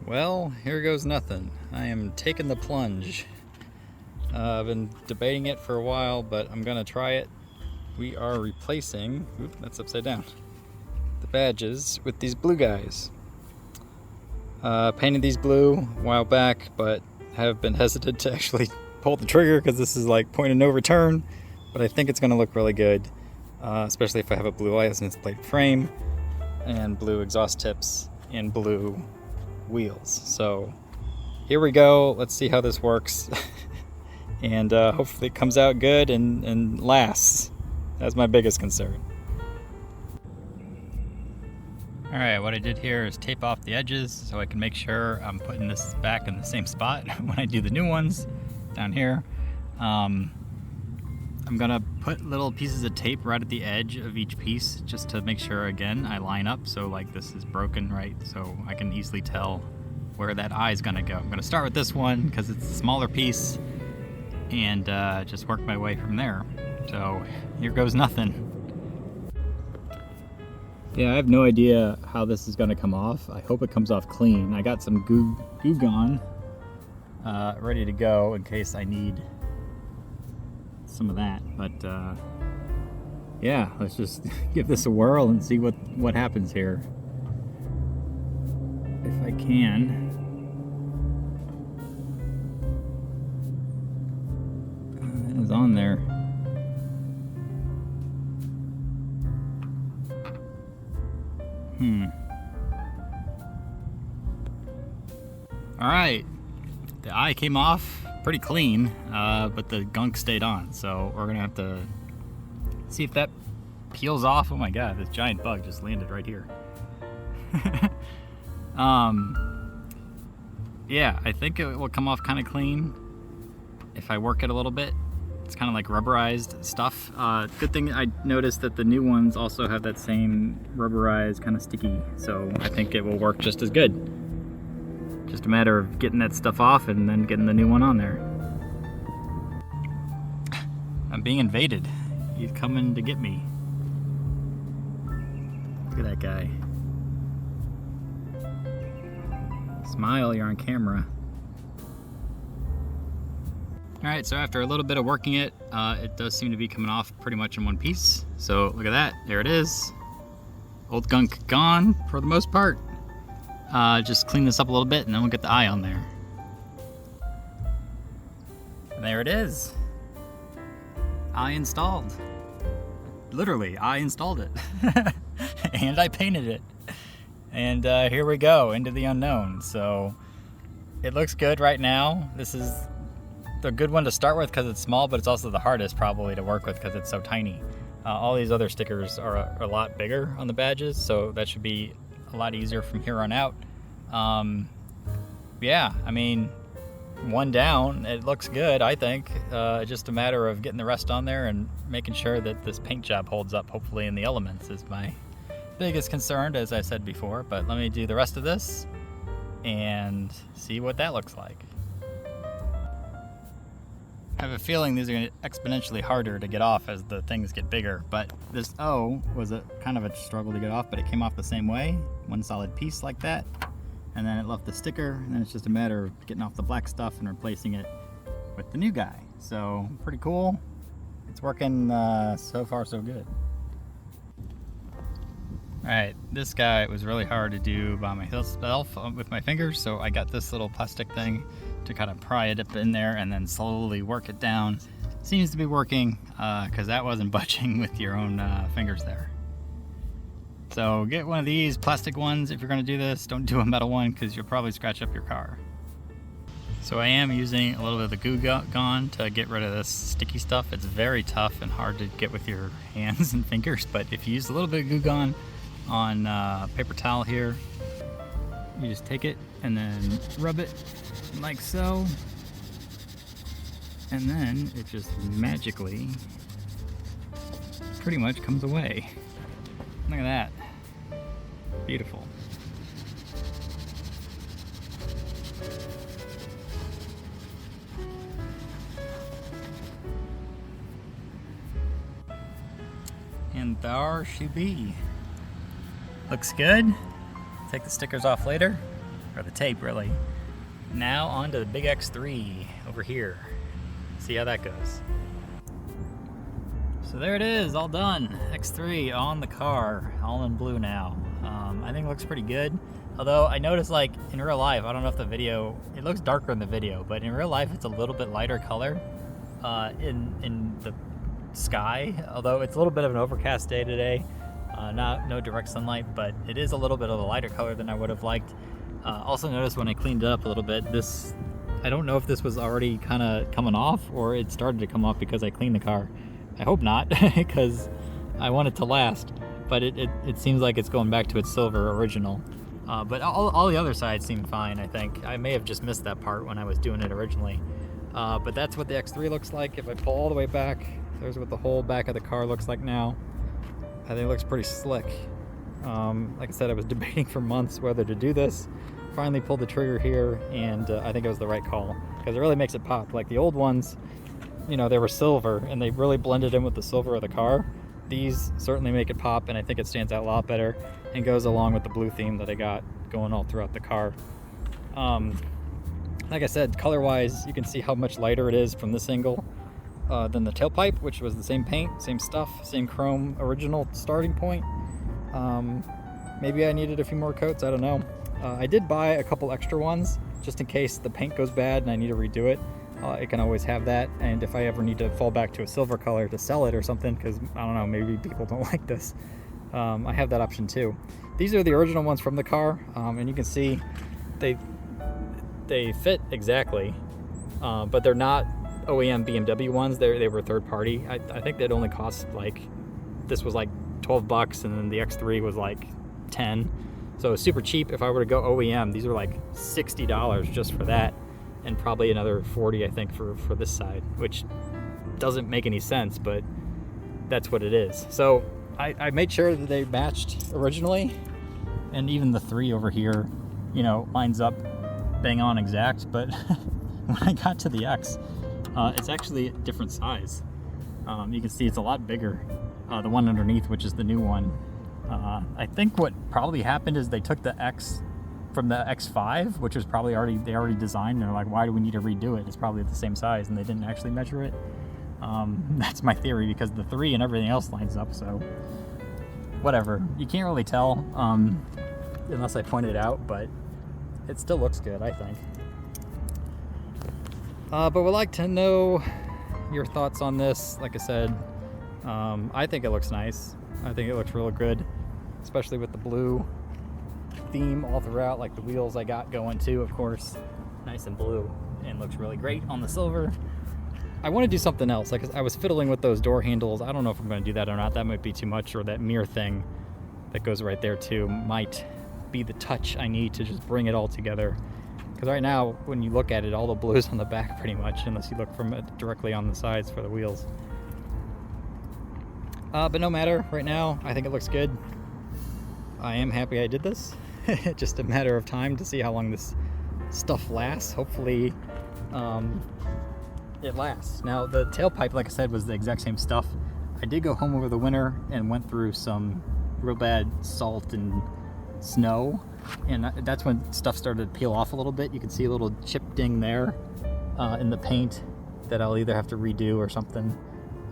Well, here goes nothing. I am taking the plunge. I've been debating it for a while, but I'm gonna try it. We are replacing, that's upside down, the badges with these blue guys. Painted these blue a while back, but have been hesitant to actually pull the trigger because this is like point of no return, but I think it's gonna look really good, especially if I have a blue license plate frame and blue exhaust tips and blue wheels. So here we go. Let's see how this works. And hopefully it comes out good and lasts. That's my biggest concern. Alright, what I did here is tape off the edges so I can make sure I'm putting this back in the same spot when I do the new ones down here. I'm gonna put little pieces of tape right at the edge of each piece just to make sure, again, I line up so like this is broken, right? So I can easily tell where that eye is gonna go. I'm gonna start with this one because it's a smaller piece and just work my way from there. So here goes nothing. Yeah, I have no idea how this is gonna come off. I hope it comes off clean. I got some Goo Gone ready to go in case I need some of that, but yeah, let's just give this a whirl and see what happens here. If I can. That is on there. All right, the eye came off pretty clean, but the gunk stayed on. So we're gonna have to see if that peels off. Oh my God, this giant bug just landed right here. Yeah, I think it will come off kind of clean if I work it a little bit. It's kind of like rubberized stuff. Good thing I noticed that the new ones also have that same rubberized kind of sticky, so I think it will work just as good. Just a matter of getting that stuff off and then getting the new one on there. I'm being invaded. He's coming to get me. Look at that guy. Smile, you're on camera. Alright, so after a little bit of working it, it does seem to be coming off pretty much in one piece. So look at that, there it is. Old gunk gone for the most part. Just clean this up a little bit and then we'll get the eye on there. And there it is. Eye installed. Literally, I installed it. And I painted it. And here we go, into the unknown. So it looks good right now. This is the good one to start with because it's small, but it's also the hardest probably to work with because it's so tiny. All these other stickers are a lot bigger on the badges, so that should be a lot easier from here on out. Yeah, I mean, one down, it looks good, I think. Just a matter of getting the rest on there and making sure that this paint job holds up, hopefully in the elements, is my biggest concern, as I said before. But let me do the rest of this and see what that looks like. I have a feeling these are going to get exponentially harder to get off as the things get bigger, but this O was a kind of a struggle to get off, but it came off the same way, one solid piece like that, and then it left the sticker, and then it's just a matter of getting off the black stuff and replacing it with the new guy. So pretty cool. It's working so far so good. Alright, this guy was really hard to do by myself with my fingers, so I got this little plastic thing to kind of pry it up in there and then slowly work it down. Seems to be working, because that wasn't budging with your own fingers there. So get one of these plastic ones if you're going to do this. Don't do a metal one because you'll probably scratch up your car. So I am using a little bit of the Goo Gone to get rid of this sticky stuff. It's very tough and hard to get with your hands and fingers, but if you use a little bit of Goo Gone on paper towel here, you just take it and then rub it like so, and then it just magically pretty much comes away. Look at that. Beautiful. And there she be. Looks good. Take the stickers off later. or the tape really. Now on to the big X3 over here. See how that goes. So there it is, all done. X3 on the car, all in blue now. I think it looks pretty good. Although I noticed, like, in real life, I don't know if the video, it looks darker in the video, but in real life it's a little bit lighter color in the sky. Although it's a little bit of an overcast day today, no direct sunlight, but it is a little bit of a lighter color than I would have liked. Also noticed when I cleaned it up a little bit, this, I don't know if this was already kind of coming off or it started to come off because I cleaned the car. I hope not, because I want it to last, but it seems like it's going back to its silver original. But all the other sides seem fine, I think. I may have just missed that part when I was doing it originally. But that's what the X3 looks like. If I pull all the way back, there's what the whole back of the car looks like now. I think it looks pretty slick. Like I said, I was debating for months whether to do this. Finally pulled the trigger here, and I think it was the right call, because it really makes it pop. Like the old ones, you know, they were silver, and they really blended in with the silver of the car. These certainly make it pop, and I think it stands out a lot better and goes along with the blue theme that I got going all throughout the car. Like I said, color-wise, you can see how much lighter it is from this angle than the tailpipe, which was the same paint, same stuff, same chrome original starting point. Maybe I needed a few more coats, I don't know. I did buy a couple extra ones just in case the paint goes bad and I need to redo it. It can always have that, and if I ever need to fall back to a silver color to sell it or something, because I don't know, maybe people don't like this, I have that option too. These are the original ones from the car, and you can see they fit exactly, but they're not OEM BMW ones. They were third party. I think they'd only cost, like, this was like 12 bucks and then the X3 was like 10, so it was super cheap. If I were to go OEM, these were like $60 just for that, and probably another 40, I think, for this side, which doesn't make any sense, but that's what it is. So I made sure that they matched originally, and even the 3 over here, you know, lines up bang on exact, but when I got to the X, it's actually a different size. You can see it's a lot bigger, the one underneath, which is the new one. I think what probably happened is they took the X from the X5, which was probably they already designed, and they're like, why do we need to redo it? It's probably the same size, and they didn't actually measure it. That's my theory, because the 3 and everything else lines up, so whatever. You can't really tell unless I point it out, but it still looks good, I think. But would like to know your thoughts on this. Like I said, I think it looks nice. I think it looks real good, especially with the blue theme all throughout. Like the wheels I got going too, of course, nice and blue, and looks really great on the silver. I want to do something else. Like I was fiddling with those door handles. I don't know if I'm going to do that or not. That might be too much, or that mirror thing that goes right there too might be the touch I need to just bring it all together. Because right now, when you look at it, all the blue is on the back pretty much, unless you look from it directly on the sides for the wheels. But no matter, right now, I think it looks good. I am happy I did this. Just a matter of time to see how long this stuff lasts. Hopefully, it lasts. Now, the tailpipe, like I said, was the exact same stuff. I did go home over the winter and went through some real bad salt and snow, and that's when stuff started to peel off a little bit. You can see a little chip ding there in the paint that I'll either have to redo or something.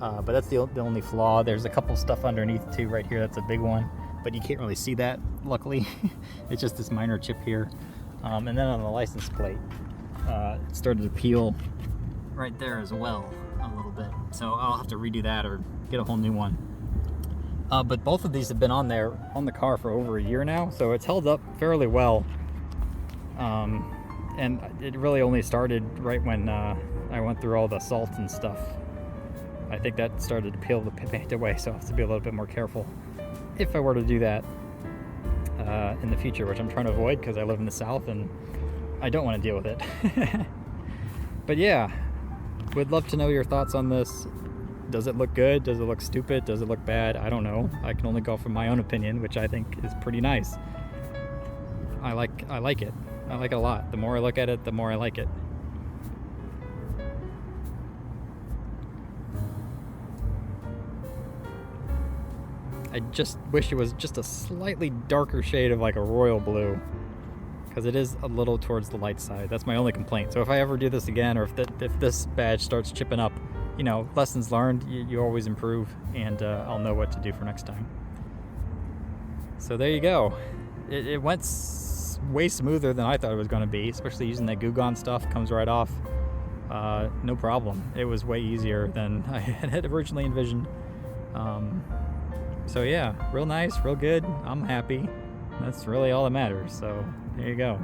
But that's the only flaw. There's a couple stuff underneath too right here. That's a big one, but you can't really see that, luckily. It's just this minor chip here. And then on the license plate, it started to peel right there as well a little bit. So I'll have to redo that or get a whole new one. But both of these have been on the car for over a year now, so it's held up fairly well. And it really only started right when I went through all the salt and stuff. I think that started to peel the paint away, so I have to be a little bit more careful if I were to do that in the future, which I'm trying to avoid because I live in the South and I don't want to deal with it. But yeah, would love to know your thoughts on this. Does it look good? Does it look stupid? Does it look bad? I don't know. I can only go from my own opinion, which I think is pretty nice. I like it. I like it a lot. The more I look at it, the more I like it. I just wish it was just a slightly darker shade of like a royal blue, because it is a little towards the light side. That's my only complaint. So if I ever do this again, or if this badge starts chipping up, you know, lessons learned, you always improve, and I'll know what to do for next time. So there you go. It went way smoother than I thought it was going to be, especially using that Goo Gone stuff. Comes right off. No problem. It was way easier than I had originally envisioned. So yeah, real nice, real good. I'm happy. That's really all that matters. So there you go.